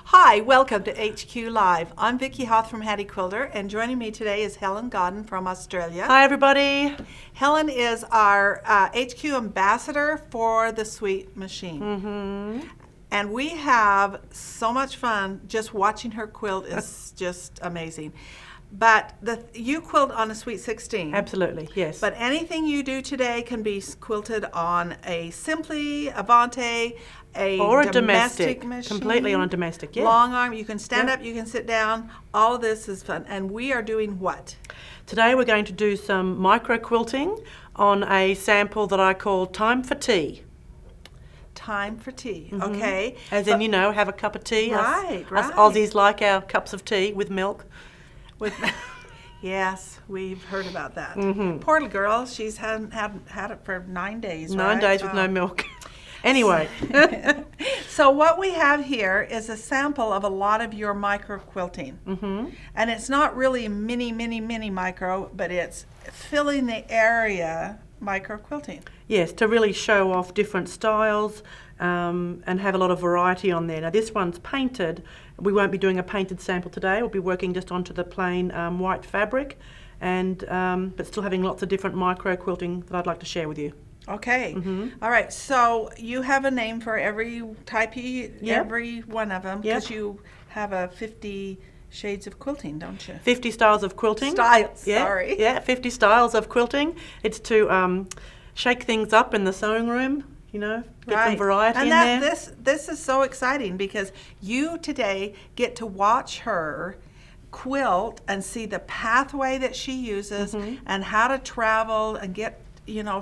Hi, welcome to HQ Live. I'm Vicki Hoth from Handi Quilter, and joining me today is Helen Godden from Australia. Hi, everybody. Helen is our HQ ambassador for the Sweet Machine. Mm-hmm. And we have so much fun just watching her quilt is just amazing. But you quilt on a Sweet 16. Absolutely, yes. But anything you do today can be quilted on a Simply, Avante, or a domestic machine. Completely on a domestic, yeah. Long arm, you can stand up, you can sit down. All of this is fun. And we are doing what? Today we're going to do some micro quilting on a sample that I call Time for Tea. Time for tea, Mm-hmm. okay. As in, have a cup of tea. Right, Us Aussies like our cups of tea with milk. Yes, we've heard about that. Mm-hmm. Poor little girl, she's had it for 9 days, 9 days with no milk. Anyway. So what we have here is a sample of a lot of your micro quilting. Mm-hmm. And it's not really mini micro, but it's filling the area micro quilting. Yes, to really show off different styles and have a lot of variety on there. Now this one's painted. We won't be doing a painted sample today. We'll be working just onto the plain white fabric, and but still having lots of different micro quilting that I'd like to share with you. Okay. Mm-hmm. All right. So you have a name for every type, every one of them, because you have a 50 shades of quilting, don't you? 50 styles of quilting. Styles, yeah, sorry. Yeah, 50 styles of quilting. It's to shake things up in the sewing room, get some variety in there. And this is so exciting because you today get to watch her quilt and see the pathway that she uses and how to travel and get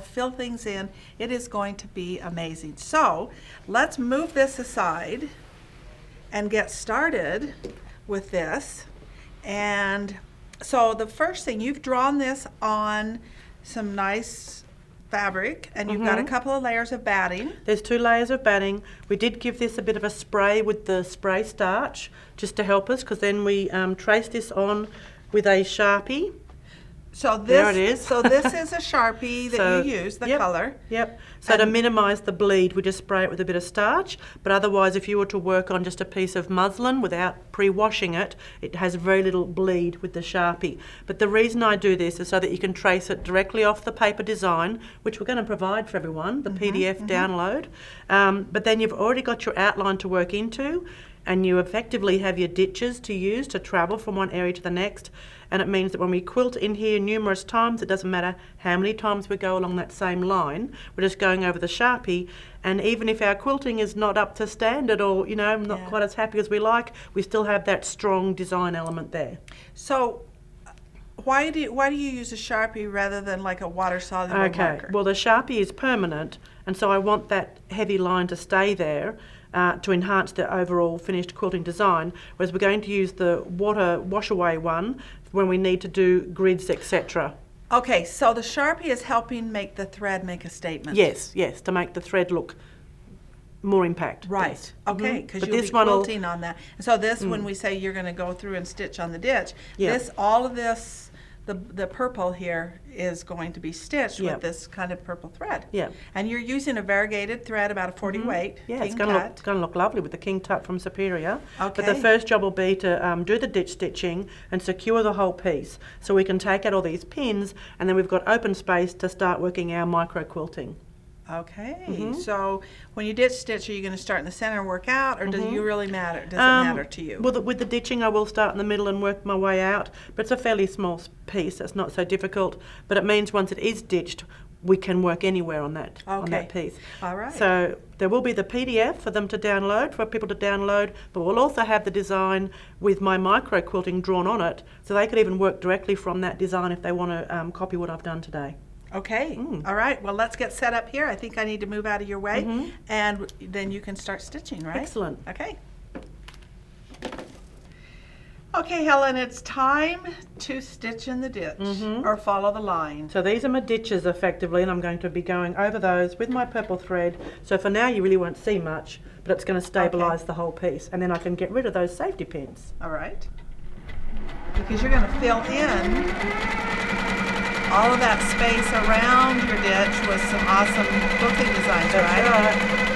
fill things in. It is going to be amazing. So let's move this aside and get started with this. And so the first thing, you've drawn this on some nice fabric, and you've got a couple of layers of batting. There's 2 layers of batting. We did give this a bit of a spray with the spray starch just to help us, because then we traced this on with a Sharpie. So this, there it is. So this is a Sharpie that you use, the color. Yep. So to minimise the bleed, we just spray it with a bit of starch. But otherwise, if you were to work on just a piece of muslin without pre-washing it, it has very little bleed with the Sharpie. But the reason I do this is so that you can trace it directly off the paper design, which we're going to provide for everyone, the PDF download. But then you've already got your outline to work into, and you effectively have your ditches to use to travel from one area to the next. And it means that when we quilt in here numerous times, it doesn't matter how many times we go along that same line, we're just going over the Sharpie. And even if our quilting is not up to standard or, not quite as happy as we like, we still have that strong design element there. So why do you use a Sharpie rather than like a water-soluble marker? Well, the Sharpie is permanent, and so I want that heavy line to stay there. To enhance the overall finished quilting design, whereas we're going to use the water wash away one when we need to do grids, etc. Okay, so the Sharpie is helping make the thread make a statement. Yes, to make the thread look more impact. Right. Yes. Okay, because you'll be quilting on that. So this, when we say you're going to go through and stitch on the ditch, all of this, the purple here is going to be stitched with this kind of purple thread. Yeah. And you're using a variegated thread, about a 40 weight. Yeah, it's going to look lovely with the King Tut from Superior. Okay. But the first job will be to do the ditch stitching and secure the whole piece, so we can take out all these pins, and then we've got open space to start working our micro quilting. Okay, so when you ditch stitch, are you going to start in the center and work out, or does you really matter? Does it matter to you? Well, with the ditching, I will start in the middle and work my way out, but it's a fairly small piece. It's not so difficult, but it means once it is ditched, we can work anywhere on that piece. All right. So there will be the PDF for them to download, for people to download, but we'll also have the design with my micro quilting drawn on it, so they could even work directly from that design if they want to copy what I've done today. Okay. All right. Well, let's get set up here. I think I need to move out of your way, and then you can start stitching, right? Excellent. Okay. Okay, Helen, it's time to stitch in the ditch or follow the line. So these are my ditches effectively, and I'm going to be going over those with my purple thread. So for now you really won't see much, but it's going to stabilise the whole piece, and then I can get rid of those safety pins. All right. Because you're going to fill in all of that space around your ditch with some awesome quilting designs, That's right.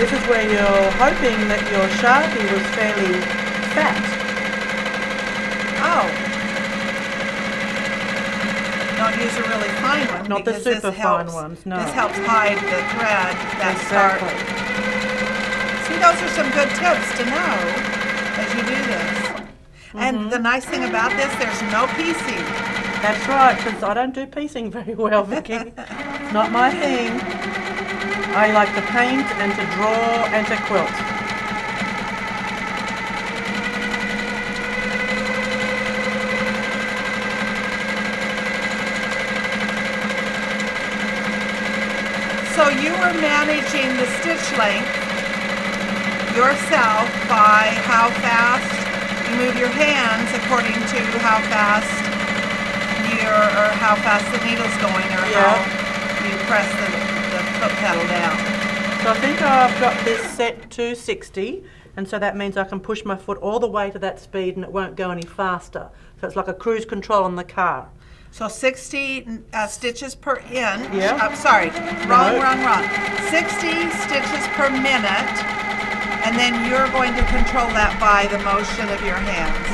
This is where you're hoping that your Sharpie was fairly fat. Oh. Don't use a really fine one. Not the because super this helps, fine ones, no. This helps hide the thread that Exactly. See, those are some good tips to know as you do this. And the nice thing about this, there's no piecing. That's right, because I don't do piecing very well, Vicky. Not my thing. I like to paint and to draw and to quilt. So you were managing the stitch length yourself by how fast you move your hands according to how fast or how fast the needle's going, or how you press the foot pedal down. So I think I've got this set to 60, and so that means I can push my foot all the way to that speed and it won't go any faster. So it's like a cruise control on the car. So 60 stitches per inch. Yeah. Sorry, wrong. 60 stitches per minute, and then you're going to control that by the motion of your hands.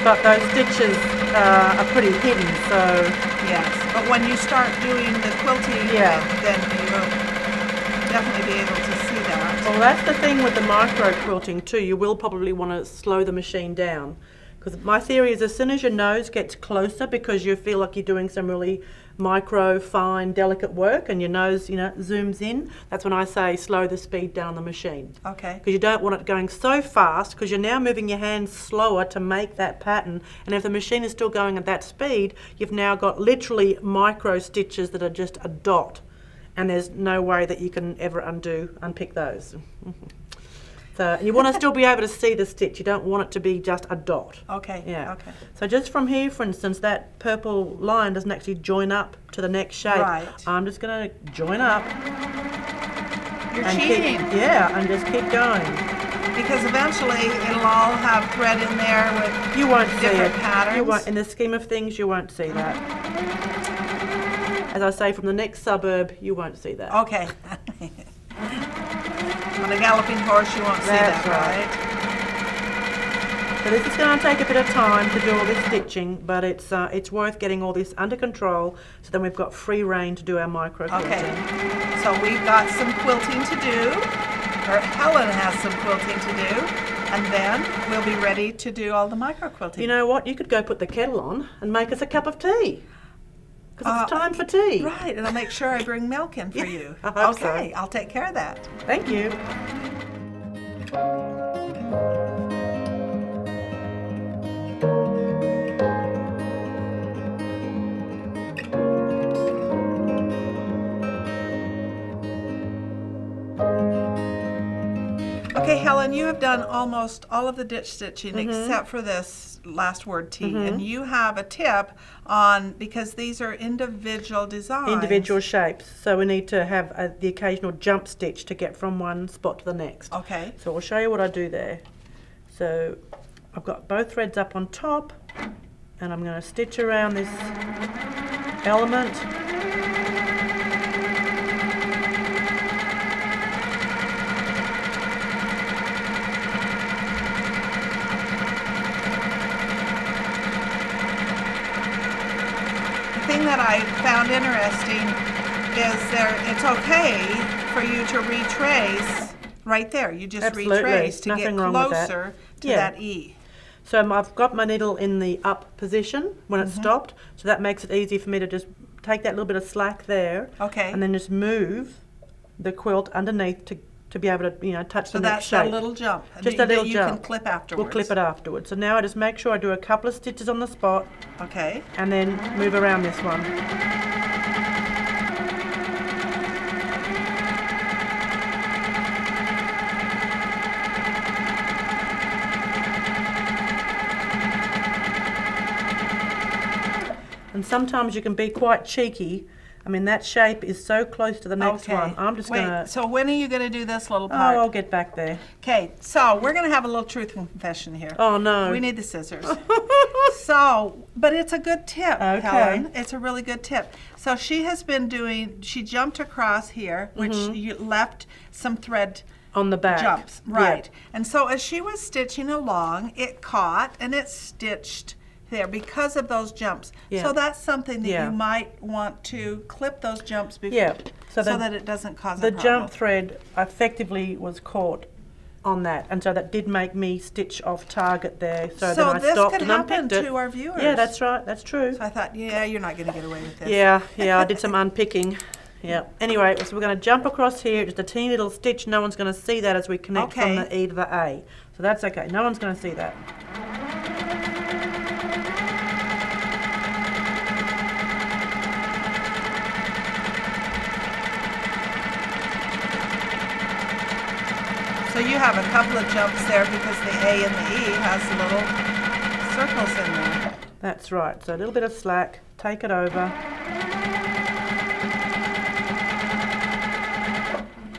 But those stitches are pretty hidden, so... Yes, but when you start doing the quilting, then you'll definitely be able to see that. Well, that's the thing with the micro quilting too. You will probably want to slow the machine down. Because my theory is as soon as your nose gets closer, because you feel like you're doing some really micro, fine, delicate work, and your nose, zooms in, that's when I say slow the speed down on the machine. Okay. Because you don't want it going so fast, because you're now moving your hands slower to make that pattern, and if the machine is still going at that speed, you've now got literally micro stitches that are just a dot, and there's no way that you can ever unpick those. So you want to still be able to see the stitch. You don't want it to be just a dot. Okay. Yeah. Okay. So just from here, for instance, that purple line doesn't actually join up to the next shape. Right. I'm just going to join up. You're and cheating. And just keep going. Because eventually it'll all have thread in there with You won't see different it. patterns. You won't. In the scheme of things, you won't see that. As I say, from the next suburb, you won't see that. Okay. On a galloping horse, you won't see That's that, right? So this is going to take a bit of time to do all this stitching, but it's worth getting all this under control, so then we've got free reign to do our micro quilting. Okay. So we've got some quilting to do, or Helen has some quilting to do, and then we'll be ready to do all the micro quilting. You know what? You could go put the kettle on and make us a cup of tea. Because it's time for tea. Right, and I'll make sure I bring milk in for you. I hope Okay, so. I'll take care of that. Thank you. Okay, Helen, you have done almost all of the ditch stitching except for this last word T, and you have a tip on, because these are individual designs. Individual shapes, so we need to have the occasional jump stitch to get from one spot to the next. Okay. So I'll show you what I do there. So I've got both threads up on top, and I'm going to stitch around this element. The thing that I found interesting is it's okay for you to retrace right there. You just Absolutely. retrace to Nothing get wrong with that. closer to Yeah. that E. So I've got my needle in the up position when it's stopped, so that makes it easy for me to just take that little bit of slack there, Okay. and then just move the quilt underneath to be able to touch So the next that's shape. a little jump. Just that a little you jump. can clip afterwards. We'll clip it afterwards. So now I just make sure I do a couple of stitches on the spot, Okay. and then move around this one. And sometimes you can be quite cheeky. I mean, that shape is so close to the next one. I'm just going to... So when are you going to do this little part? Oh, I'll get back there. Okay, so we're going to have a little truth confession here. Oh, no. We need the scissors. But it's a good tip, Helen. It's a really good tip. So she has been doing, she jumped across here, which you left some thread on the back. Jumps, right. Yeah. And so as she was stitching along, it caught and it stitched there because of those jumps. Yeah. So that's something that you might want to clip those jumps before, so that it doesn't cause a problem. The jump thread effectively was caught on that, and so that did make me stitch off target there. So then I stopped and unpicked it. So this could happen to our viewers. Yeah, that's right. That's true. So I thought, you're not going to get away with this. Yeah, I did some unpicking. Yeah. Anyway, so we're going to jump across here, just a teeny little stitch. No one's going to see that as we connect from the E to the A. So that's okay. No one's going to see that. So you have a couple of jumps there because the A and the E has little circles in there. That's right. So a little bit of slack, take it over.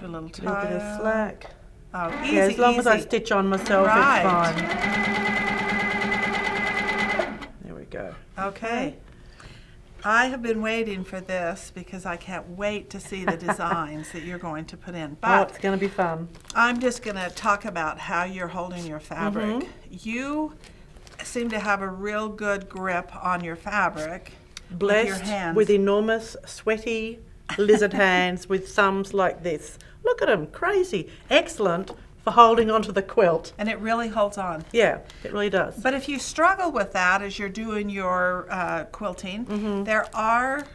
A little bit of slack. Oh, easy, as long as I stitch on myself, it's fine. There we go. Okay. I have been waiting for this because I can't wait to see the designs that you're going to put in. But it's going to be fun. I'm just going to talk about how you're holding your fabric. You seem to have a real good grip on your fabric. Blessed with your hands. With enormous, sweaty lizard hands with thumbs like this. Look at them, crazy. Excellent for holding onto the quilt. And it really holds on. Yeah, it really does. But if you struggle with that as you're doing your quilting, there are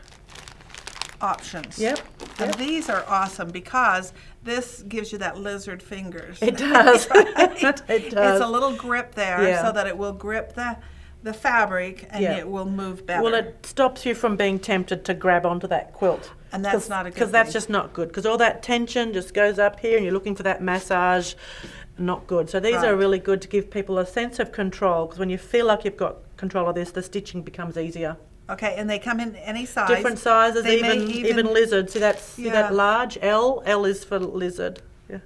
options. Yep. And these are awesome because this gives you that lizard fingers. It does. Right? It does. It's a little grip there so that it will grip the fabric and it will move better. Well, it stops you from being tempted to grab onto that quilt. And that's not a good thing. Because that's just not good. Because all that tension just goes up here and you're looking for that massage. Not good. So these are really good to give people a sense of control, because when you feel like you've got control of this, the stitching becomes easier. Okay, and they come in any size. Different sizes, even lizard. See that large L? L is for lizard. Yeah.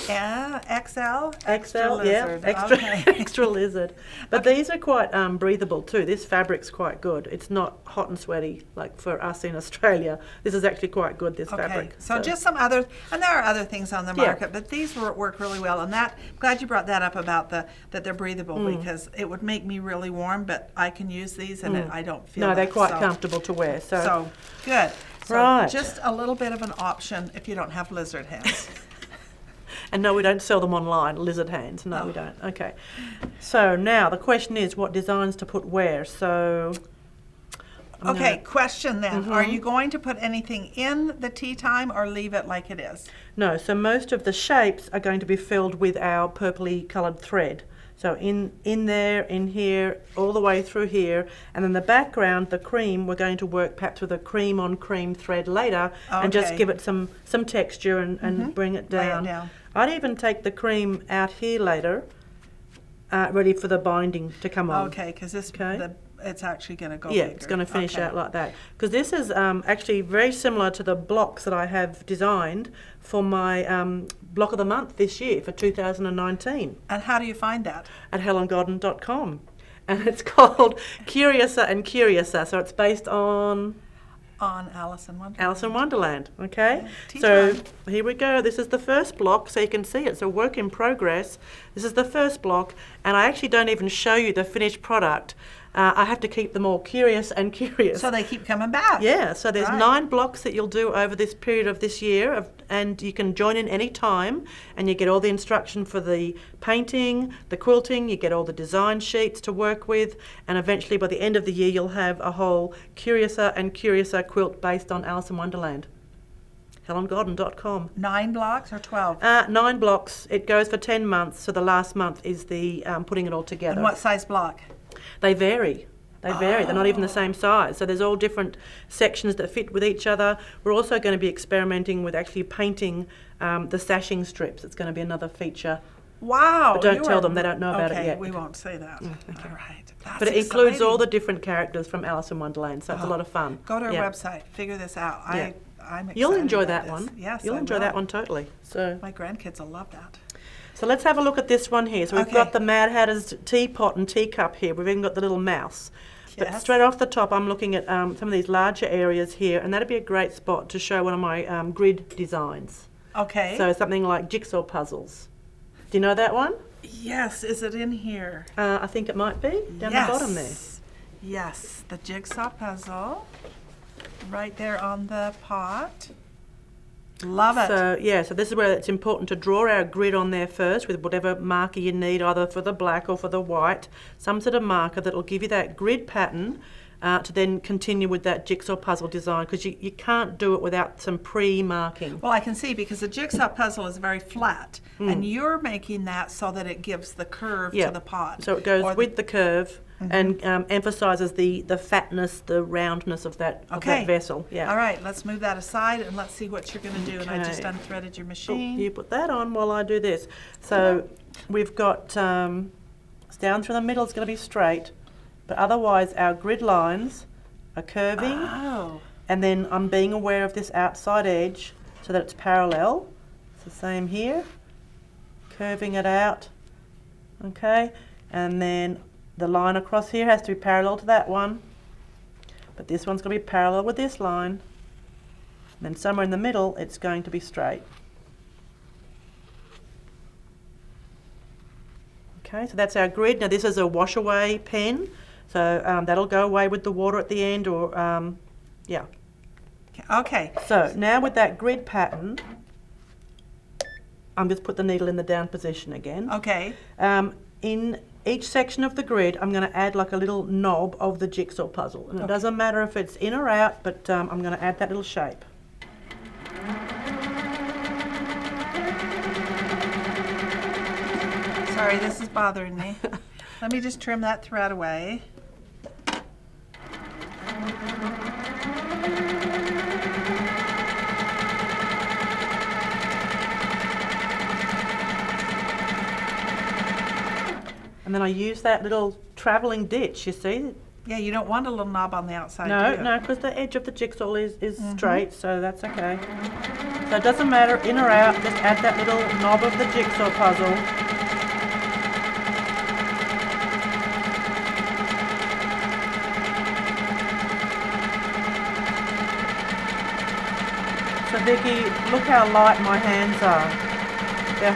Yeah, XL? XL, lizard. Extra lizard. But these are quite breathable too. This fabric's quite good. It's not hot and sweaty like for us in Australia. This is actually quite good, this fabric. So just some other, and there are other things on the market, but these work really well. And that, glad you brought that up about that they're breathable, because it would make me really warm, but I can use these and I don't feel they're quite comfortable to wear. So good. So right. Just a little bit of an option if you don't have lizard hands. And no, we don't sell them online, lizard hands. No, we don't. Okay. So now the question is what designs to put where. So. Question then. Are you going to put anything in the tea time or leave it like it is? No, so most of the shapes are going to be filled with our purpley coloured thread. So in there, in here, all the way through here, and then the background, the cream, we're going to work perhaps with a cream on cream thread later and just give it some texture and bring it down. I'd even take the cream out here later, ready for the binding to come on. Okay, because it's actually going to go bigger. Yeah, it's going to finish out like that. Because this is actually very similar to the blocks that I have designed for my block of the month this year for 2019. And how do you find that? At HelenGodden.com. And it's called Curiouser and Curiouser. So it's based on Alice in Wonderland. Alice in Wonderland, okay? So here we go. This is the first block, so you can see it's a work in progress. This is the first block, and I actually don't even show you the finished product. I have to keep them all curious and curious. So they keep coming back. Yeah, so there's 9 blocks that you'll do over this period of this year, and you can join in any time, and you get all the instruction for the painting, the quilting, you get all the design sheets to work with, and eventually by the end of the year you'll have a whole Curiouser and Curiouser quilt based on Alice in Wonderland. HelenGodden.com. 9 blocks or 12? 9 blocks. It goes for 10 months, so the last month is the putting it all together. And what size block? They vary. They're not even the same size. So there's all different sections that fit with each other. We're also going to be experimenting with actually painting the sashing strips. It's going to be another feature Wow. But don't you tell are- them, they don't know about it okay, yet. we won't say that. All right. That's But it includes all the exciting. different characters from Alice in Wonderland, so it's a lot of fun. Go to our Yeah. website, figure this out. Yeah. I'm excited You'll enjoy about that this. one. Yes, You'll I enjoy will. that one totally. So, My grandkids will love that. so let's have a look at this one here. So we've Okay. got the Mad Hatter's teapot and teacup here. We've even got the little mouse. But Yes. straight off the top, I'm looking at some of these larger areas here, and that'd be a great spot to show one of my grid designs. Okay. So something like Jigsaw Puzzles. Do you know that one? Yes, is it in here? I think it might be down the bottom there. Yes, the Jigsaw Puzzle. Right there on the pot. Love it. So yeah, so this is where it's important to draw our grid on there first with whatever marker you need, either for the black or for the white, some sort of marker that will give you that grid pattern to then continue with that jigsaw puzzle design, because you can't do it without some pre-marking. Well, I can see because the Jigsaw Puzzle is very flat, and you're making that so that it gives the curve Yeah. to the pot. So it goes Or with the curve and emphasises the fatness, the roundness of that vessel. Yeah. All right, let's move that aside and let's see what you're going to do. And I just Okay. unthreaded your Oh, machine. you put that on while I do this. So we've got it's down through the middle, it's going to be straight, but otherwise our grid lines are curving, Oh, and then I'm being aware of this outside edge so that it's parallel. It's the same here, curving it out, okay, and then the line across here has to be parallel to that one, but this one's going to be parallel with this line, and then somewhere in the middle it's going to be straight. Okay, so that's our grid. Now this is a wash away pen, so that'll go away with the water at the end, or yeah. okay. So now with that grid pattern, I'm just put the needle in the down position again. Okay. In each section of the grid, I'm going to add like a little knob of the jigsaw puzzle, and it doesn't matter if it's in or out, but I'm going to add that little shape. Sorry, this is bothering me. Let me just trim that thread away. And then I use that little travelling ditch, you see. Yeah, you don't want a little knob on the outside, No, do you? no, because the edge of the jigsaw is straight, so that's okay. So it doesn't matter, in or out, just add that little knob of the jigsaw puzzle. So Vicky, look how light my hands are. They're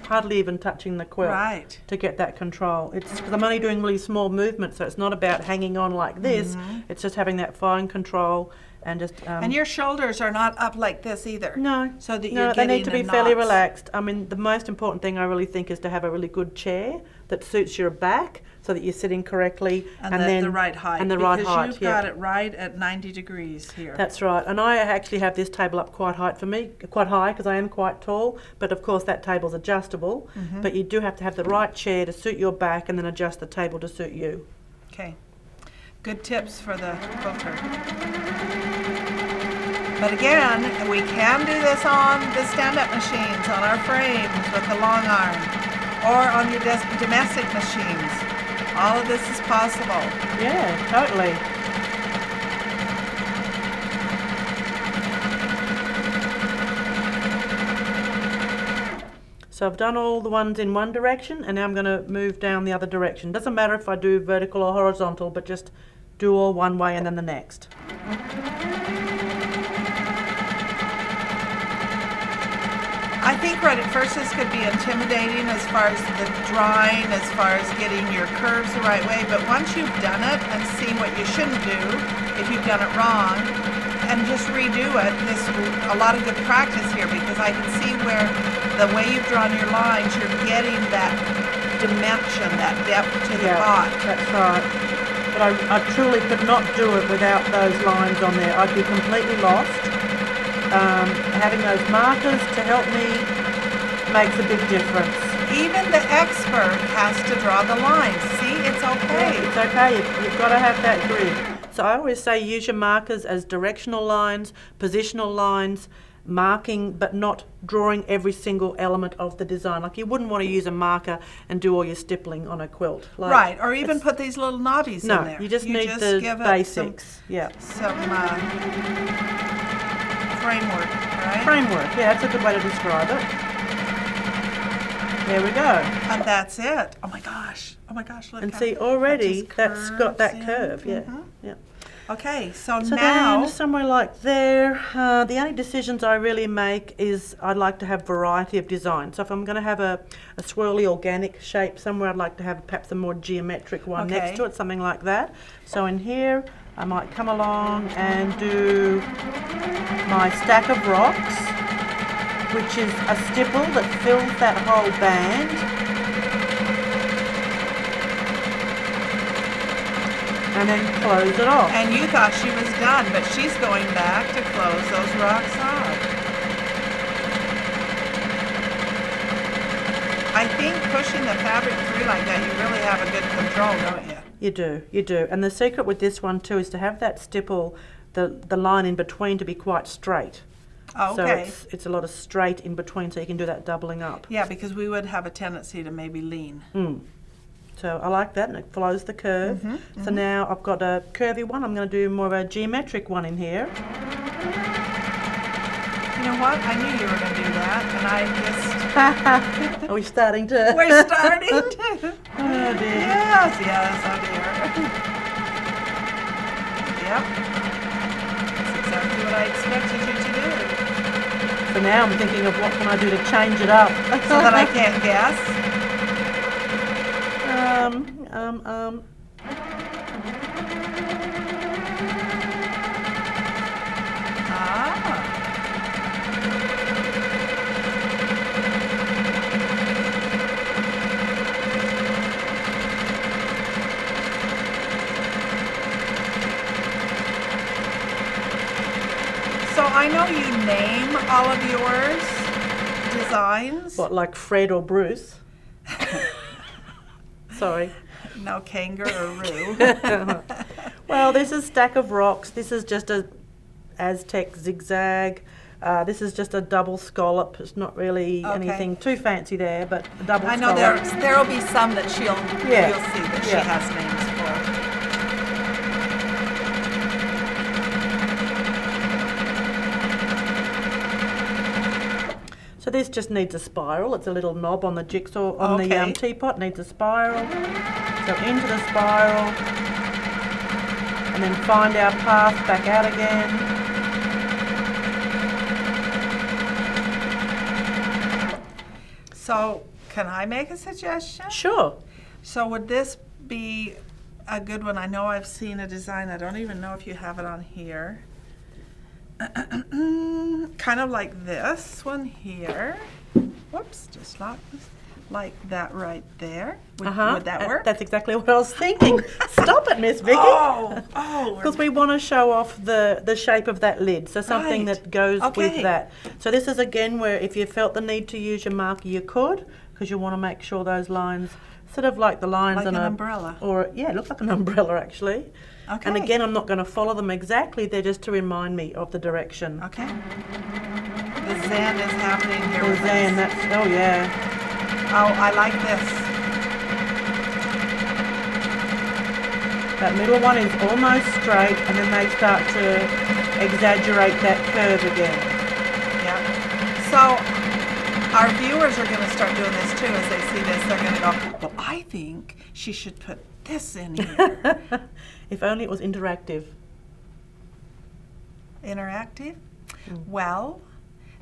hardly even touching the quilt. Right. To get that control. It's because I'm only doing really small movements, so it's not about hanging on like this. It's just having that fine control and just. And your shoulders are not up like this either. No, So that no, you're they getting need to be the fairly knots. relaxed. I mean, the most important thing I really think is to have a really good chair that suits your back, so that you're sitting correctly, And, then the right height. and the right because height. you've Yeah. got it right at 90 degrees here. That's right, and I actually have this table up quite high because I am quite tall, but of course that table's adjustable, but you do have to have the right chair to suit your back and then adjust the table to suit you. Okay. Good tips for the quilter. But again, we can do this on the stand-up machines, on our frames with the long arm, or on your domestic machines. All of this is possible. Yeah, totally. So I've done all the ones in one direction, and now I'm going to move down the other direction. Doesn't matter if I do vertical or horizontal, but just do all one way and then the next. I think right at first this could be intimidating as far as the drawing, as far as getting your curves the right way, but once you've done it and seen what you shouldn't do if you've done it wrong, and just redo it, this a lot of good practice here, because I can see where the way you've drawn your lines, you're getting that dimension, that depth to the pot. That's right. But I truly could not do it without those lines on there. I'd be completely lost. Having those markers to help me makes a big difference. Even the expert has to draw the lines. See, it's okay. Yeah, it's okay. You've got to have that grid. So I always say use your markers as directional lines, positional lines, marking but not drawing every single element of the design. Like you wouldn't want to use a marker and do all your stippling on a quilt. Like, right, or even put these little knobbies in there. No, you just need the give it basics. Some framework, right? Framework, yeah, that's a good way to describe it. There we go. And that's it. Oh my gosh, look. And how see, already that that's got that curves in. curve, yeah. Yeah. Okay, so So now, then somewhere like there, the only decisions I really make is I'd like to have variety of design. So if I'm going to have a swirly organic shape somewhere, I'd like to have perhaps a more geometric one next to it, something like that. So in here, I might come along and do my stack of rocks, which is a stipple that fills that whole band. And then close it off. and you thought she was done, but she's going back to close those rocks off. I think pushing the fabric through like that, you really have a good control, don't you? You do. And the secret with this one too is to have that stipple, the line in between, to be quite straight. Oh, So okay. it's a lot of straight in between, so you can do that doubling up. Yeah, because we would have a tendency to maybe lean. So I like that, and it follows the curve. So now I've got a curvy one. I'm going to do more of a geometric one in here. You know what? I knew you were going to do that, and I just... Are we starting to? We're starting to. Oh dear. Yes, oh dear. Yep. That's exactly what I expected you to do. So now I'm thinking of what can I do to change it up. So that I can't guess. So I know you name all of yours designs. What, like Fred or Bruce? Sorry. No kangaroo. Well, this is stack of rocks. This is just a Aztec zigzag. This is just a double scallop. It's not really anything too fancy there, but a double I know scallop. there'll be some that you'll see that she Yeah. has names for. So this just needs a spiral. It's a little knob on the jigsaw, on the teapot, needs a spiral. So into the spiral, and then find our path back out again. So can I make a suggestion? Sure. So would this be a good one? I know I've seen a design. I don't even know if you have it on here. Kind of like this one here. Whoops, just like that right there. Would that work? That's exactly what I was thinking. Stop it, Miss Vicky. Because we want to show off the shape of that lid, so something that goes with that. So this is again where if you felt the need to use your marker, you could, because you want to make sure those lines, sort of like the lines like on an umbrella. Or yeah, it looks like an umbrella actually. Okay. And again, I'm not going to follow them exactly. They're just to remind me of the direction. Okay. The Zen is happening here. The Zen, that's, oh yeah. Oh, I like this. That middle one is almost straight, and then they start to exaggerate that curve again. Yeah. So our viewers are going to start doing this too. As they see this, they're going to go, well, I think she should put this in here. If only it was interactive. Interactive? Well,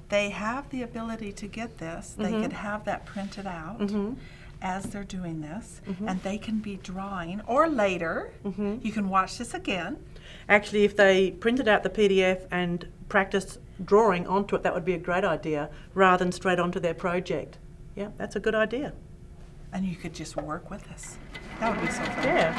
they have the ability to get this. They could have that printed out as they're doing this, and they can be drawing, or later, you can watch this again. Actually, if they printed out the PDF and practiced drawing onto it, that would be a great idea, rather than straight onto their project. Yeah, that's a good idea. And you could just work with us. That would be so fun. Yeah.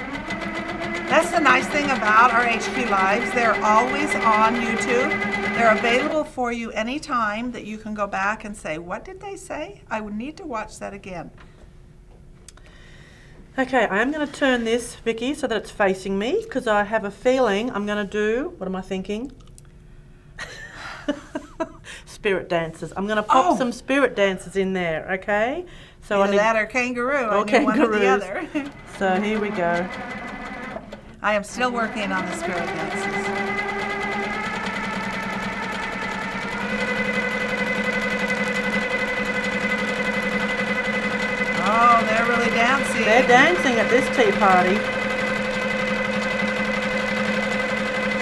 That's the nice thing about our HQ Lives. They're always on YouTube. They're available for you anytime that you can go back and say, what did they say? I would need to watch that again. Okay, I am going to turn this, Vicky, so that it's facing me, because I have a feeling I'm going to do, what am I thinking? spirit dancers. I'm going to pop some spirit dancers in there, okay? So Either that or kangaroo. Or I need one or the kangaroos. other. So here we go. I am still working on the spirit dances. Oh, they're really dancing. They're dancing at this tea party.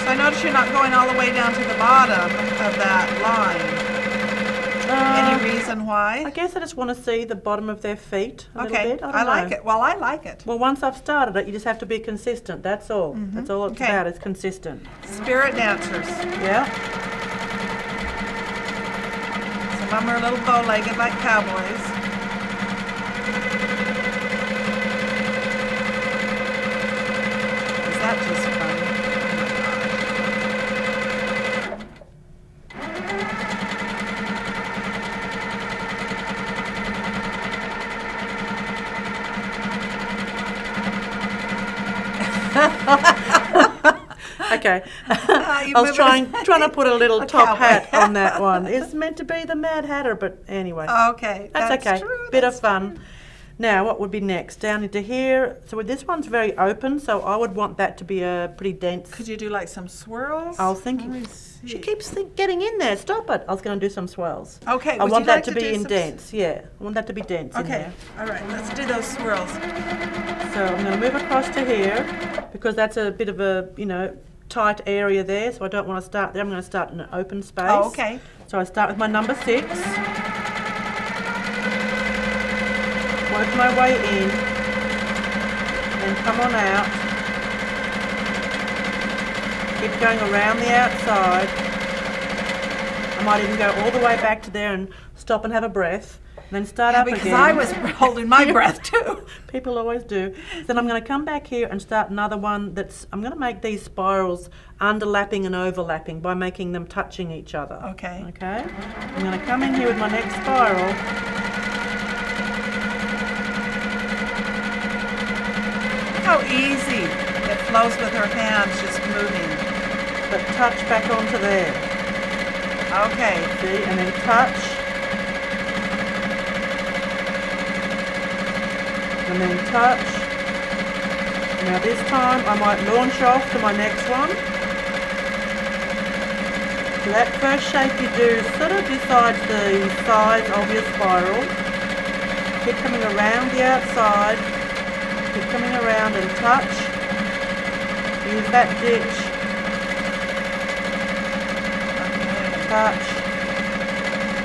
So I notice you're not going all the way down to the bottom of that line. Any reason why? I guess I just want to see the bottom of their feet a little bit. I like it. Well, I like it. Well, once I've started it, you just have to be consistent. That's all. That's all it's about, is consistent. Spirit dancers. Yeah. Some of them are a little bow-legged like cowboys. Is that just fun? Okay. I was trying to put a little top hat on that one. It's meant to be the Mad Hatter, but anyway. Okay. That's okay. True. Bit of fun. Now, what would be next? Down into here. So this one's very open, so I would want that to be a pretty dense. Could you do like some swirls? I was thinking. She keeps getting in there. Stop it. I was going to do some swirls. Okay. I want that to be in dense. Yeah. I want that to be dense in there. All right. Let's do those swirls. So I'm going to move across to here because that's a bit of a, tight area there. So I don't want to start there. I'm going to start in an open space. Oh, okay. So I start with my number 6. Work my way in and come on out. Keep going around the outside. I might even go all the way back to there and stop and have a breath. And then start up again. Because I was holding my breath too. People always do. Then I'm going to come back here and start another one I'm going to make these spirals underlapping and overlapping by making them touching each other. Okay. Okay? I'm going to come in here with my next spiral. How easy it flows with her hands just moving. But touch back onto there. Okay. See? And then touch. And then touch. Now this time I might launch off to my next one. So that first shape you do sort of decides the size of your spiral. Keep coming around the outside. Keep coming around and touch. Use that ditch. Touch.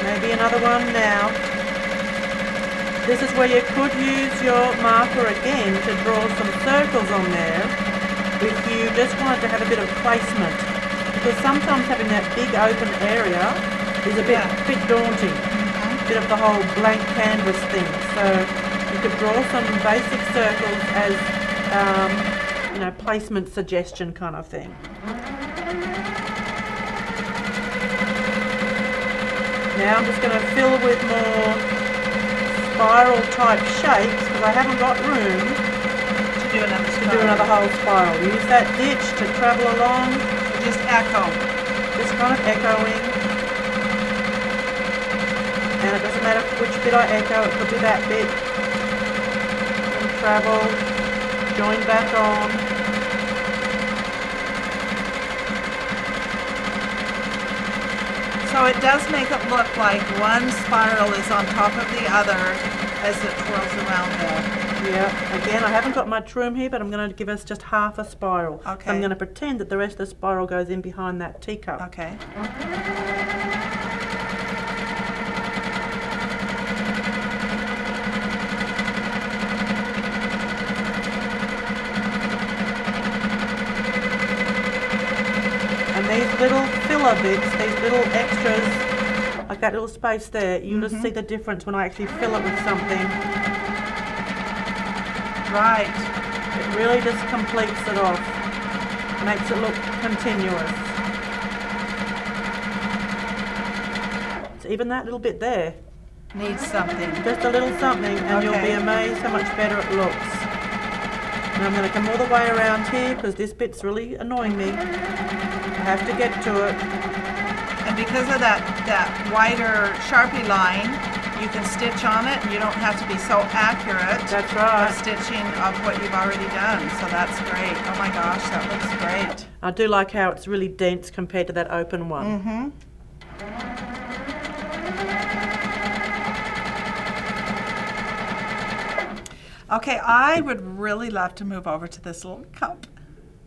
Maybe another one now. This is where you could use your marker again to draw some circles on there if you just wanted to have a bit of placement. Because sometimes having that big open area is a bit daunting. A bit of the whole blank canvas thing. So you could draw some basic circles as, placement suggestion kind of thing. Now I'm just going to fill with more spiral type shapes because I haven't got room To do another whole spiral. Use that ditch to travel along. Just echo. Just kind of echoing. And it doesn't matter which bit I echo, it could be that bit. And travel, join back on. So it does make it look like one spiral is on top of the other as it twirls around there. Yeah, again, I haven't got much room here, but I'm going to give us just half a spiral. Okay. So I'm going to pretend that the rest of the spiral goes in behind that teacup. Okay. And these little filler bits, these little extras, like that little space there, you'll just see the difference when I actually fill it with something. Right. It really just completes it off, makes it look continuous. So even that little bit there, Needs something. just a little something, and you'll be Okay. amazed how much better it looks. And I'm going to come all the way around here because this bit's really annoying me. I have to get to it. And because of that wider Sharpie line, you can stitch on it, and you don't have to be so accurate. That's right. Of stitching of what you've already done. So that's great. Oh my gosh, that looks great. I do like how it's really dense compared to that open one. Mm-hmm. Okay, I would really love to move over to this little cup.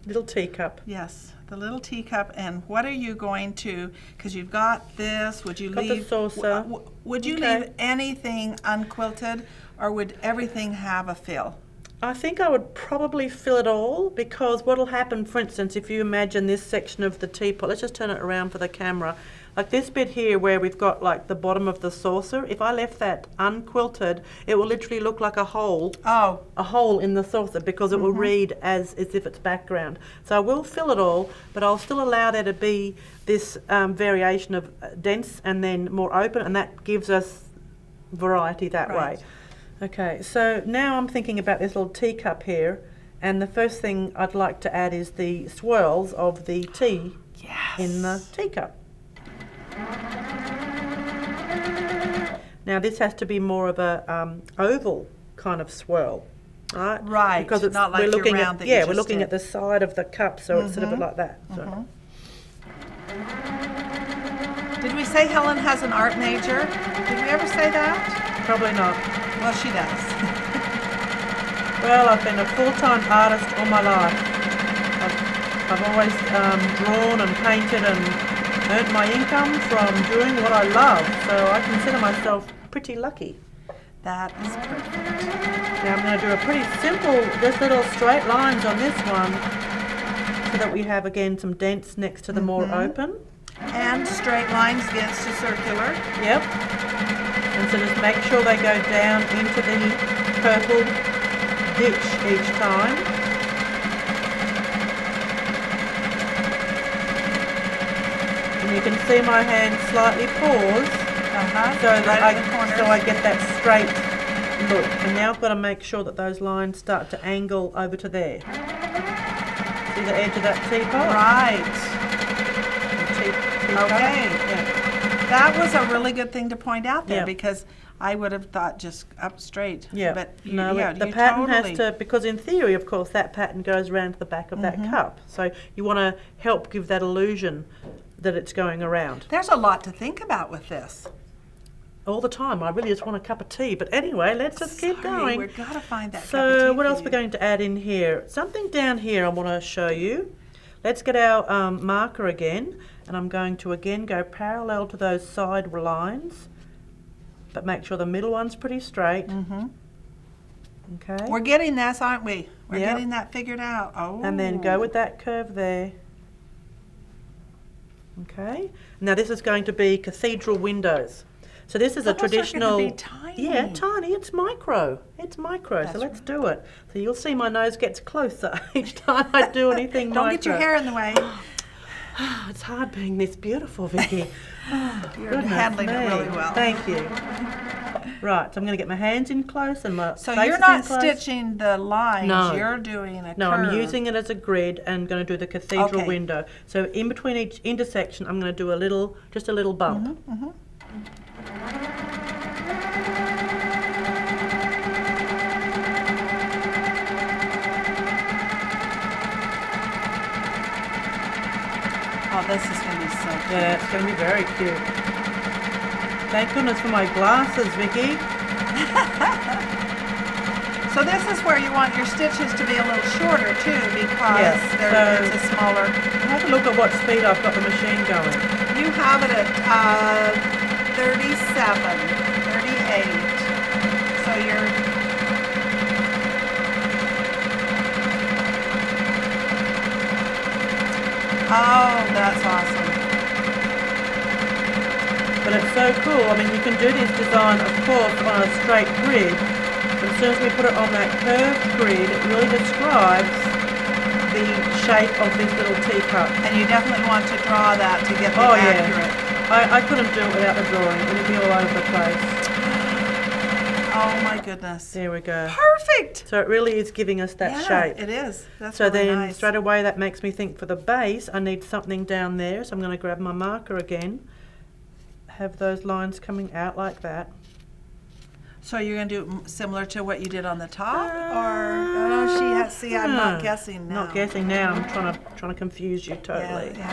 Little teacup. Yes, the little teacup. And what are you going to, because you've got this, would you Got leave? the saucer. Would you Okay. leave anything unquilted, or would everything have a fill? I think I would probably fill it all, because what will happen, for instance, if you imagine this section of the teapot, let's just turn it around for the camera, like this bit here where we've got like the bottom of the saucer, if I left that unquilted, it will literally look like a hole. Oh. A hole in the saucer, because it will read as if it's background. So I will fill it all, but I'll still allow there to be this variation of dense and then more open, and that gives us variety that Right. way. Okay, so now I'm thinking about this little teacup here, and the first thing I'd like to add is the swirls of the tea Yes. in the teacup. Now this has to be more of a oval kind of swirl, right? Right, Because it's, not like we're your looking round at that you we're just looking did. at the side of the cup, so it's sort of like that. So. Did we say Helen has an art major? Did we ever say that? Probably not. Well, she does. Well, I've been a full-time artist all my life. I've always drawn and painted and earned my income from doing what I love, so I consider myself pretty lucky. That is perfect. Now I'm going to do a pretty simple, just little straight lines on this one, so that we have again some dents next to the more open. And straight lines against a circular. Yep. And so just make sure they go down into the purple ditch each time. And you can see my hand slightly pause, so that I get that straight look. And now I've got to make sure that those lines start to angle over to there. See the edge of that teapot? Right. Teacup? Okay. Yeah. That was a really good thing to point out there, Yeah. because I would have thought just up straight. Yeah, But you, no, yeah, the you pattern totally, has to, because in theory, of course, that pattern goes around to the back of that cup. So you want to help give that illusion that it's going around. There's a lot to think about with this. All the time. I really just want a cup of tea. But anyway, let's just keep Sorry, going. We've got to find that cup of So tea what for else you. we're going to add in here? Something down here I want to show you. Let's get our marker again, and I'm going to again go parallel to those side lines, but make sure the middle one's pretty straight. Okay. We're getting this, aren't we? We're Yep. getting that figured out. Oh. And then go with that curve there. Okay. Now this is going to be Cathedral Windows. So this is a Those are gonna traditional. be tiny. Yeah, tiny. It's micro. It's micro. So let's do it. So you'll see my nose gets closer each time I do anything Don't micro. get your hair in the way. It's hard being this beautiful, Vicky. You're Goodness handling it me. really well. Thank you. Right, so I'm going to get my hands in close and my So face you're is not in close. stitching the lines, No. you're doing a No, curve. I'm using it as a grid and going to do the cathedral Okay. window. So in between each intersection, I'm going to do a little, just a little bump. Oh, this is going to be so cute. Yeah, it's going to be very cute. Thank goodness for my glasses, Vicky. So this is where you want your stitches to be a little shorter too, because Yes, it's a smaller. Have a look at what speed I've got the machine going. You have it at 37, 38. So you're. Oh, that's awesome. But it's so cool. I mean, you can do this design, of course, on a straight grid. But as soon as we put it on that curved grid, it really describes the shape of this little teacup. And you definitely want to draw that to get the Oh, accurate. yeah. I couldn't do it without the drawing. It would be all over the place. Oh my goodness. There we go. Perfect. So it really is giving us that shape. It is. That's So really then nice. straight away that makes me think for the base I need something down there. So I'm going to grab my marker again. Have those lines coming out like that. So you're going to do it similar to what you did on the top, or see, I'm not guessing now. Not guessing now. I'm trying to confuse you totally. Yeah.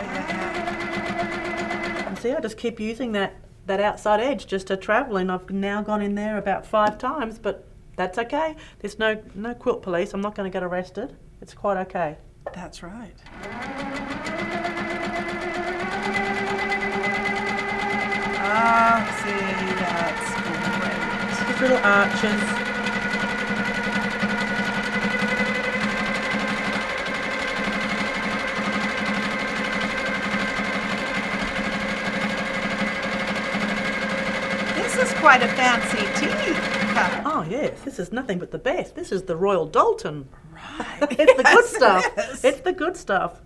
And see, I just keep using that outside edge just to travel, and I've now gone in there about 5 times, but that's okay. There's no quilt police. I'm not going to get arrested. It's quite okay. That's right. See, that's great. Just little arches. This is quite a fancy teacup. Oh yes, this is nothing but the best. This is the Royal Dalton. Right. It's the good stuff. Yes. It's the good stuff.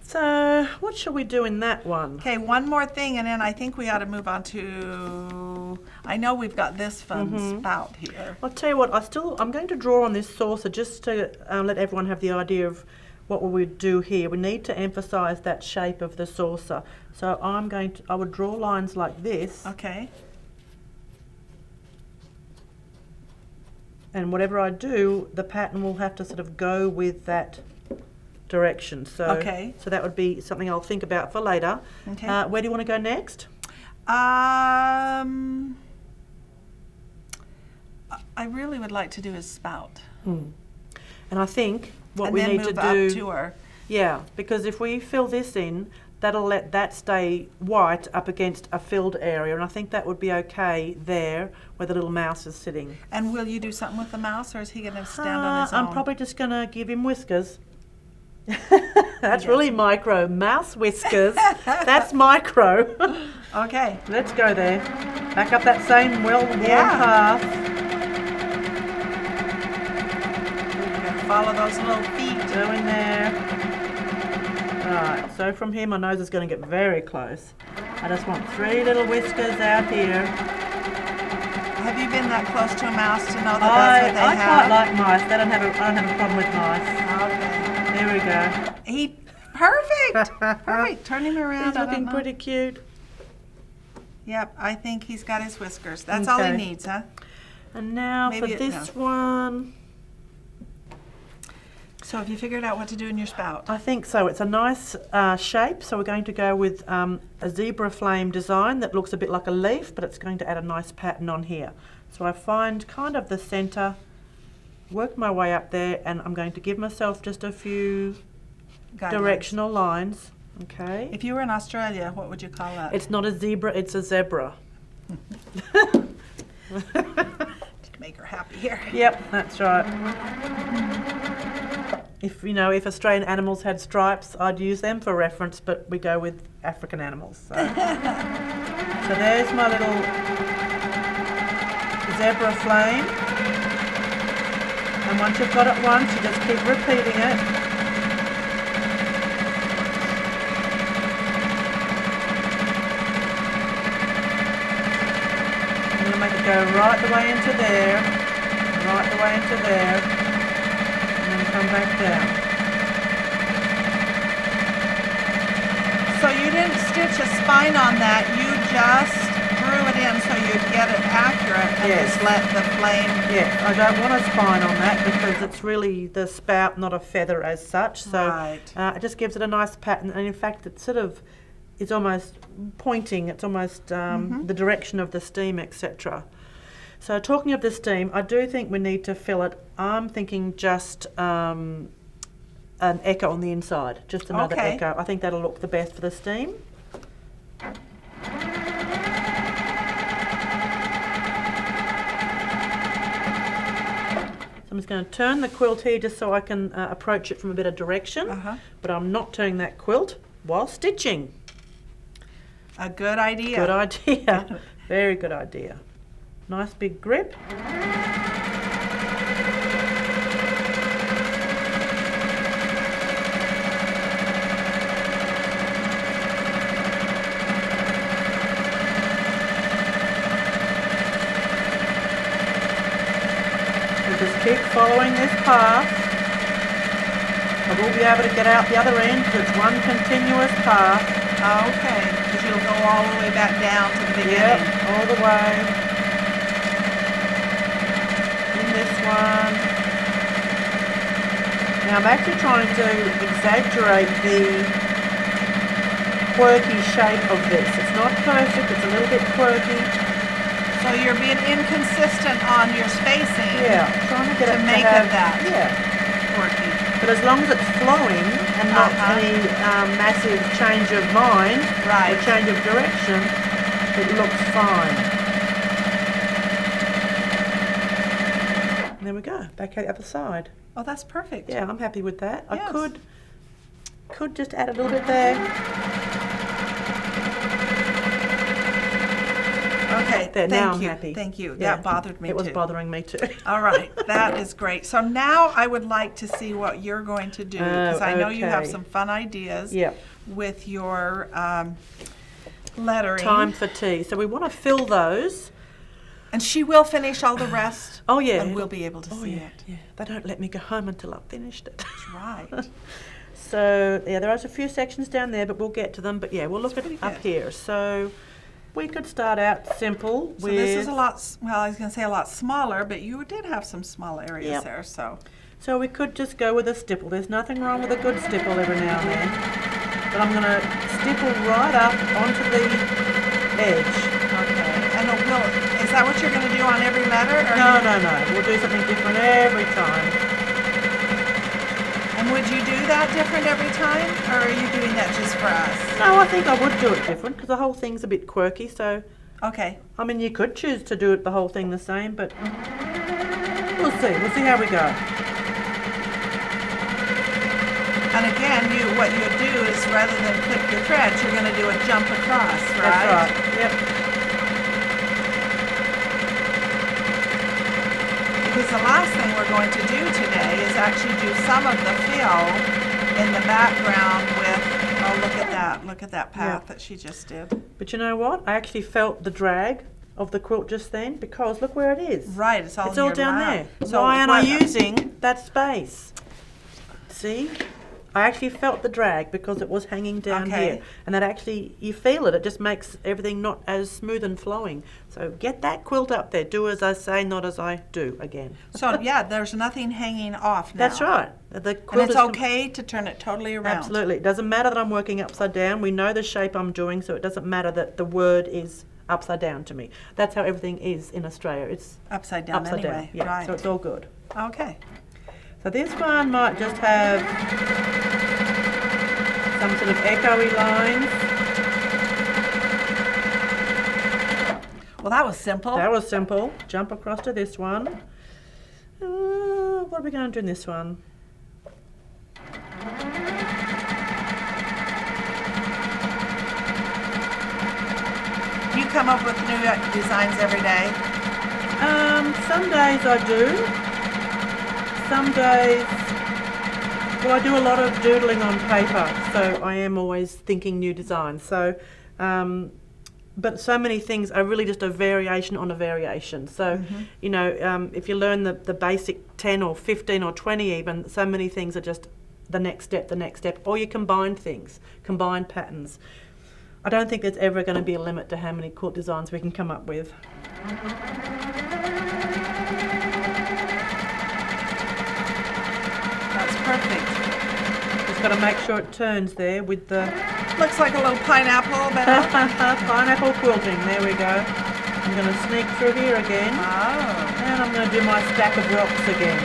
So what shall we do in that one? Okay, one more thing, and then I think we ought to move on to. I know we've got this fun spout here. I'll tell you what. I'm going to draw on this saucer just to let everyone have the idea of what we would do here. We need to emphasise that shape of the saucer. So I would draw lines like this. Okay. And whatever I do, the pattern will have to sort of go with that direction. So, Okay. So that would be something I'll think about for later. Okay. Where do you want to go next? I really would like to do his spout. And I think what and we then need move to do, up to her. yeah, because if we fill this in, that'll let that stay white up against a filled area, and I think that would be okay there where the little mouse is sitting. And will you do something with the mouse, or is he going to stand on his own? I'm probably just going to give him whiskers. That's really micro. Mouse whiskers. That's micro. Okay. Let's go there. Back up that same worn path. We're going to follow those little feet. Go in there. Right, so from here my nose is going to get very close. I just want 3 little whiskers out here. Have you been that close to a mouse to know that that's what they I have? quite like mice. I don't have a problem with mice. Okay. There we go. Perfect. Perfect. Turn him around. He's looking pretty cute. Yep, I think he's got his whiskers. That's all he Okay. needs, huh? And now Maybe for this one. So have you figured out what to do in your spout? I think so. It's a nice shape, so we're going to go with a zebra flame design that looks a bit like a leaf, but it's going to add a nice pattern on here. So I find kind of the centre, work my way up there, and I'm going to give myself just a few Guidelines. directional lines. Okay. If you were in Australia, what would you call that? It's not a zebra, it's a zebra. To make her happy here. Yep, that's right. If Australian animals had stripes, I'd use them for reference, but we go with African animals. So, so there's my little zebra flame. And once you've got it once, you just keep repeating it. I'm going to make it go right the way into there, right the way into there. And then come back down. So you didn't stitch a spine on that, you just drew it in so you'd get it accurate and Yes. just let the flame... Yeah, I don't want a spine on that because it's really the spout, not a feather as such. So Right. it just gives it a nice pattern, and in fact it's almost pointing, it's almost the direction of the steam, etc. So talking of the steam, I do think we need to fill it. I'm thinking just an echo on the inside, just another Okay. echo. I think that'll look the best for the steam. So I'm just going to turn the quilt here just so I can approach it from a better direction, but I'm not turning that quilt while stitching. A good idea. Good idea. Very good idea. Nice big grip. keep following this path. I will be able to get out the other end because it's one continuous path. Okay, because you'll go all the way back down to the beginning. Yep, all the way. In this one. Now I'm actually trying to exaggerate the quirky shape of this. It's not perfect, it's a little bit quirky. So you're being inconsistent on your spacing. Yeah, trying to get it to make have, it that yeah. quirky. But as long as it's flowing and not any massive change of mind or change of direction, it looks fine. And there we go, back at the other side. Oh, that's perfect. Yeah, I'm happy with that. Yes. I could just add a little bit there. Okay, there, thank now I'm you. happy. Thank you. Yeah. That bothered me It too. was bothering me too. All right, that is great. So now I would like to see what you're going to do because I know you have okay. some fun ideas Yep. with your lettering. Time for tea. So we want to fill those. And she will finish all the rest. Oh yeah. And we'll be able to see yeah, it. Yeah. They don't let me go home until I've finished it. That's right. So yeah, there are a few sections down there, but we'll get to them. But yeah, we'll look at pretty up good. here. So we could start out simple So with. this is a lot, well, I was going to say a lot smaller, but you did have some small areas Yep. there, so. So we could just go with a stipple. There's nothing wrong with a good stipple every now and then. But I'm going to stipple right up onto the edge. Okay. And is that what you're going to do on every letter? Or No. We'll do something different every time. And would you do that different every time? Or are you doing that just for us? No, I think I would do it different because the whole thing's a bit quirky. So, Okay. I mean, you could choose to do it the whole thing the same, but we'll see. We'll see how we go. And again, what you do is rather than clip your threads, you're going to do a jump across, right? That's right. Yep. Because the last thing we're going to do today is actually do some of the fill in the background with, oh, look at that path that she just did. But you know what? I actually felt the drag of the quilt just then because look where it is. Right, it's all down lap. there. So why aren't I using that space? See? I actually felt the drag because it was hanging down here. And that actually, you feel it. It just makes everything not as smooth and flowing. So get that quilt up there. Do as I say, not as I do again. So yeah, there's nothing hanging off now. That's right. The quilt And it's is okay to turn it totally around. Absolutely. It doesn't matter that I'm working upside down. We know the shape I'm doing, so it doesn't matter that the word is upside down to me. That's how everything is in Australia. It's upside down upside anyway. down. Yeah, Right. so it's all good. Okay. So this one might just have some sort of echoey lines. Well, that was simple. That was simple. Jump across to this one. What are we going to do in this one? Do you come up with new designs every day? Some days I do. Some days, well, I do a lot of doodling on paper, so I am always thinking new designs. So, but so many things are really just a variation on a variation. So, you know, if you learn the basic 10 or 15 or 20 even, so many things are just the next step, or you combine things, combine patterns. I don't think there's ever going to be a limit to how many quilt designs we can come up with. That's perfect. Just got to make sure it turns there with the Looks like a little pineapple, but pineapple quilting. There we go. I'm going to sneak through here again, oh, and I'm going to do my stack of rocks again.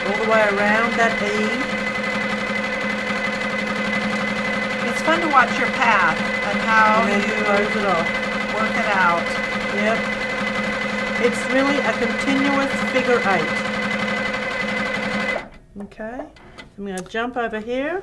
All the way around that E. it's fun to watch your path and how And then you close it off. work it out. Yep. It's really a continuous figure 8. Okay. So I'm going to jump over here.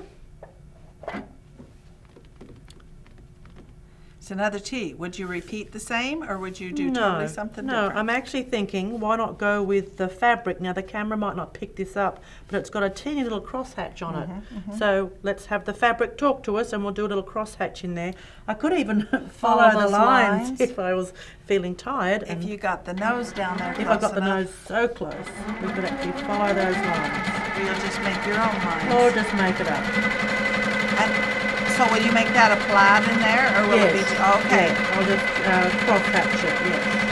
It's another T. Would you repeat the same, or would you do totally something different? No, I'm actually thinking, why not go with the fabric? Now, the camera might not pick this up, but it's got a teeny little crosshatch on it. So let's have the fabric talk to us, and we'll do a little crosshatch in there. I could even follow the those lines if I was feeling tired. If you got the nose down there if I got the nose so close, we could actually follow those lines. Or you'll just make your own lines. Or just make it up. And so will you make that a plaid in there, or will it be? Okay. Yeah, I'll just cross-hatch it, yes.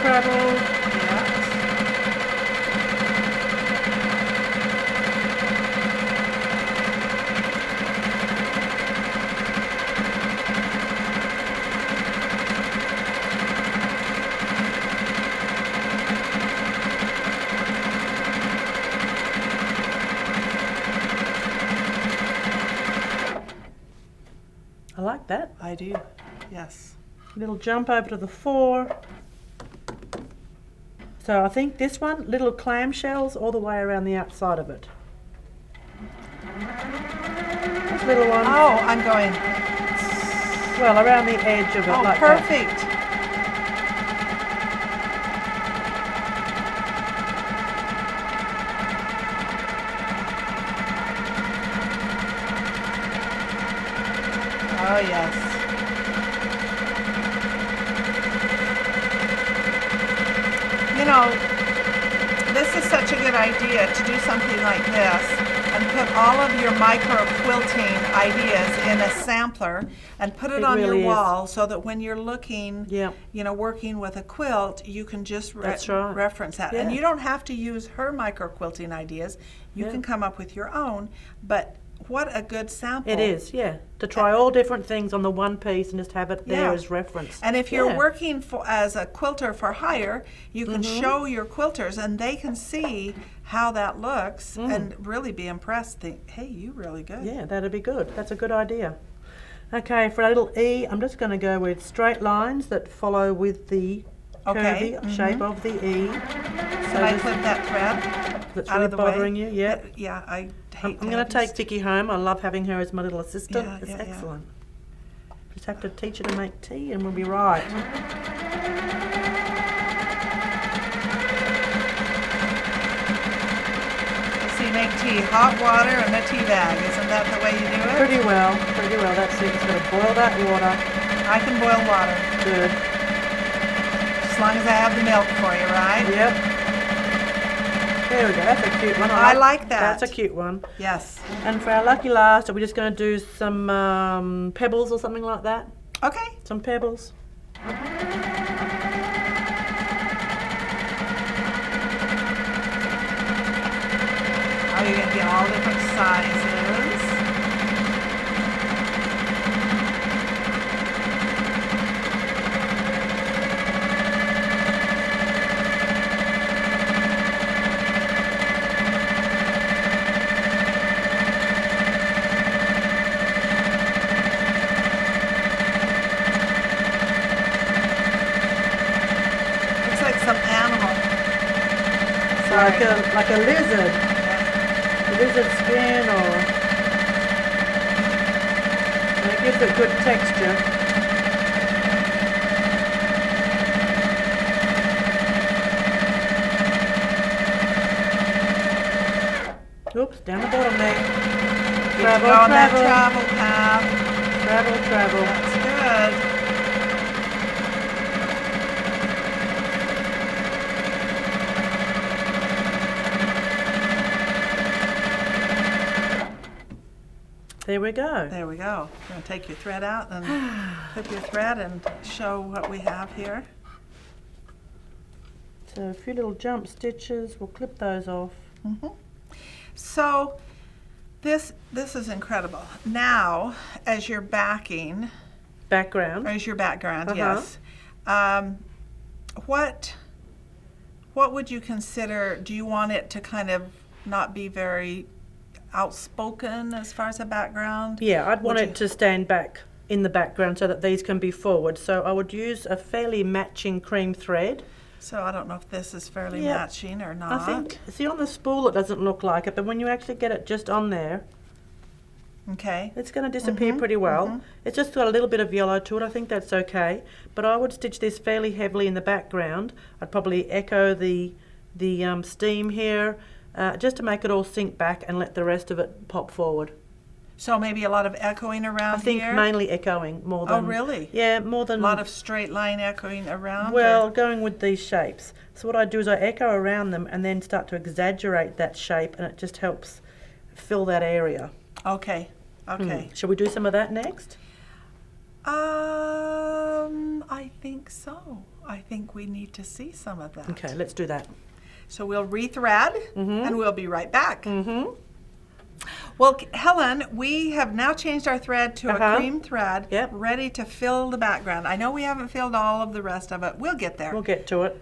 Treble. Yeah. I like that. I do. Yes. Little jump over to the 4. So I think this one, little clamshells all the way around the outside of it. This little one. Oh, I'm going. Well, around the edge of it, like perfect. That. Oh, yes. You know, this is such a good idea to do something like this and put all of your micro quilting ideas in a sampler and put it on really your wall so that when you're looking, Yeah. you know, working with a quilt, you can just That's right. reference that. Yeah. And you don't have to use her micro quilting ideas. You Yeah. can come up with your own, but what a good sample. It is, yeah. To try all different things on the one piece and just have it there Yeah. as reference. And if you're Yeah. working as a quilter for hire, you can show your quilters and they can see how that looks and really be impressed. Think, hey, you really good. Yeah, that'd be good. That's a good idea. Okay, for a little E, I'm just going to go with straight lines that follow with the Okay, curvy shape of the E. Can I clip that thread That's out really of the bothering way? you? Yeah. Yeah, I hate I'm going to have take these- Vicky home. I love having her as my little assistant. Yeah, It's yeah, yeah. excellent. Just have to teach her to make tea and we'll be right. So you make tea, hot water and a tea bag. Isn't that the way you do it? Pretty well. That's it. Just got to boil that water. I can boil water, Good. as long as I have the milk for you, right? Yep. There we go. That's a cute one. I like that. That's a cute one. Yes. And for our lucky last, are we just going to do some pebbles or something like that? Okay. Some pebbles. Oh, you're going to get all different sizes. Looks like some animal. Like a lizard. Lizard skin and it gives it good texture. Oops, down the bottom there. Travel, on that travel path. Travel. That's good. There we go. There we go. You're going to take your thread out and clip your thread and show what we have here. So a few little jump stitches, we'll clip those off. So This is incredible. Now, as your background, yes. What would you consider? Do you want it to kind of not be very outspoken as far as a background? Yeah, I'd want it to stand back in the background so that these can be forward. So I would use a fairly matching cream thread. So I don't know if this is fairly matching or not. I think, see on the spool it doesn't look like it, but when you actually get it just on there, okay, it's going to disappear pretty well. It's just got a little bit of yellow to it. I think that's okay. But I would stitch this fairly heavily in the background. I'd probably echo the steam here just to make it all sink back and let the rest of it pop forward. So maybe a lot of echoing around I think here? mainly echoing more than... Oh, really? Yeah, more than... A lot of straight line echoing around? Well, going with these shapes. So what I do is I echo around them and then start to exaggerate that shape, and it just helps fill that area. Okay, okay. Shall we do some of that next? I think so. I think we need to see some of that. Okay, let's do that. So we'll rethread, and we'll be right back. Well, Helen, we have now changed our thread to a cream thread, ready to fill the background. I know we haven't filled all of the rest of it. We'll get there. We'll get to it.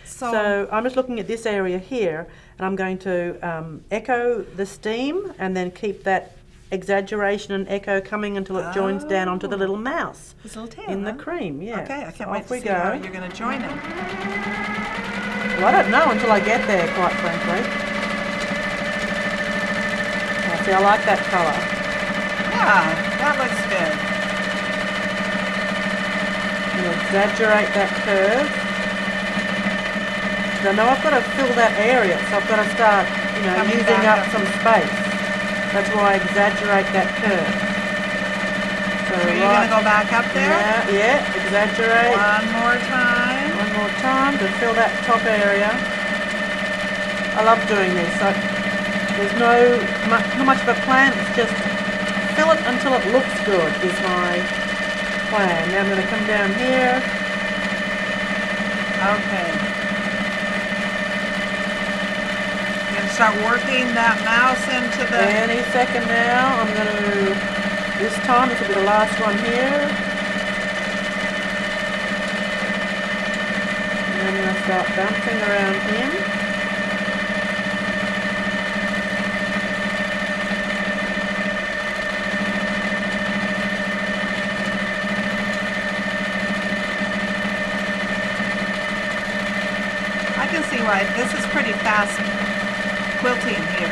So I'm just looking at this area here, and I'm going to echo the steam and then keep that exaggeration and echo coming until it joins down onto the little mouse. His little tail, in the cream, yeah. Okay, I can't so wait to see how you're going to join him. Well, I don't know until I get there, quite frankly. See, I like that colour. Yeah, that looks good. You exaggerate that curve. I know I've got to fill that area, so I've got to start, using up some space. That's why I exaggerate that curve. So you're going to go back up there? Yeah, exaggerate. One more time. One more time to fill that top area. I love doing this. There's not much of a plan, it's just fill it until it looks good is my plan. Now I'm going to come down here. Okay. You're going to start working that mouse into the... Any second now, I'm going to, this time, this will be the last one here. And then I'm going to start bouncing around him. Right, this is pretty fast quilting here.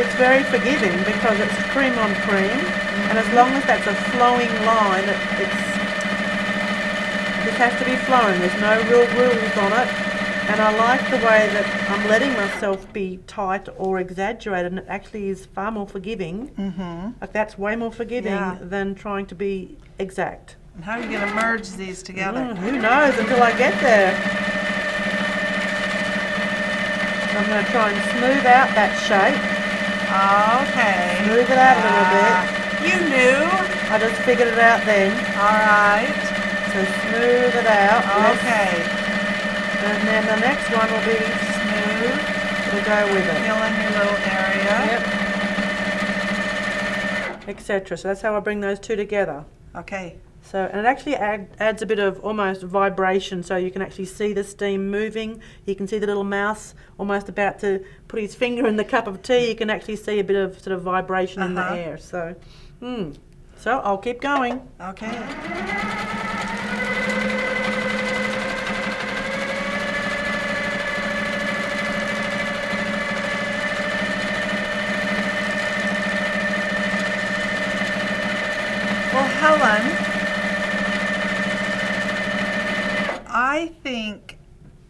It's very forgiving because it's cream on cream, and as long as that's a flowing line, it just has to be flowing. There's no real rules on it, and I like the way that I'm letting myself be tight or exaggerated, and it actually is far more forgiving. Like that's way more forgiving than trying to be exact. And how are you going to merge these together? Who knows until I get there. I'm going to try and smooth out that shape. Okay. Smooth it out a little bit. You knew. I just figured it out then. All right. So smooth it out. Okay. And then the next one will be smooth. It'll go with it. Fill in your little area. Yep. Etc. So that's how I bring those two together. Okay. So, and it actually adds a bit of almost vibration, so you can actually see the steam moving. You can see the little mouse almost about to put his finger in the cup of tea. You can actually see a bit of sort of vibration in the air. So, so I'll keep going. Okay. Well, Helen, I think,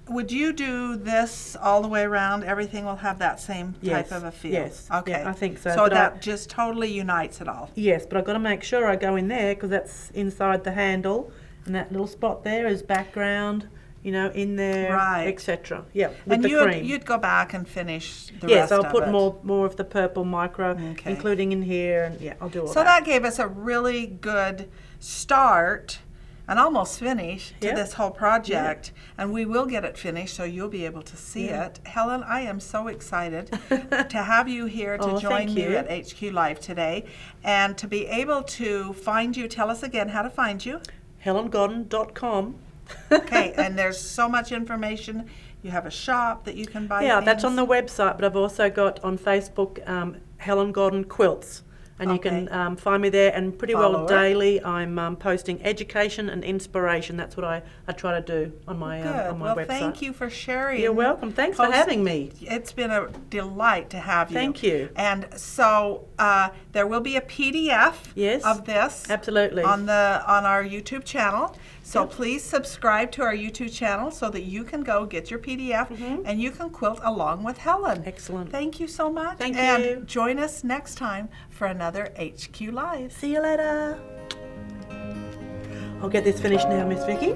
would you do this all the way around? Everything will have that same type of a feel? Yes. Okay. Yeah, I think so. So that just totally unites it all? Yes, but I've got to make sure I go in there because that's inside the handle, and that little spot there is background, in there, etc. Yeah, with the cream. You'd go back and finish the rest of it? Yes, I'll put more of the purple micro, including in here, and I'll do all that. So that gave us a really good start. and almost finished to Yeah. this whole project, and we will get it finished so you'll be able to see it. Helen, I am so excited to have you here to join thank me you. at HQ Live today, and to be able to find you. Tell us again how to find you. HelenGodden.com. Okay, and there's so much information. You have a shop that you can buy Yeah, things. that's on the website, but I've also got on Facebook Helen Godden Quilts. And you can find me there, and pretty Follow well her. daily I'm posting education and inspiration. That's what I try to do on my Good. website. Well, thank you for sharing. You're welcome. Thanks for Post- having me. It's been a delight to have you. Thank you. And so there will be a PDF Yes, of this absolutely. on our YouTube channel. So Yep. please subscribe to our YouTube channel so that you can go get your PDF and you can quilt along with Helen. Excellent. Thank you so much. Thank and you. join us next time for another HQ Live. See you later. I'll get this finished now, Miss Vicky.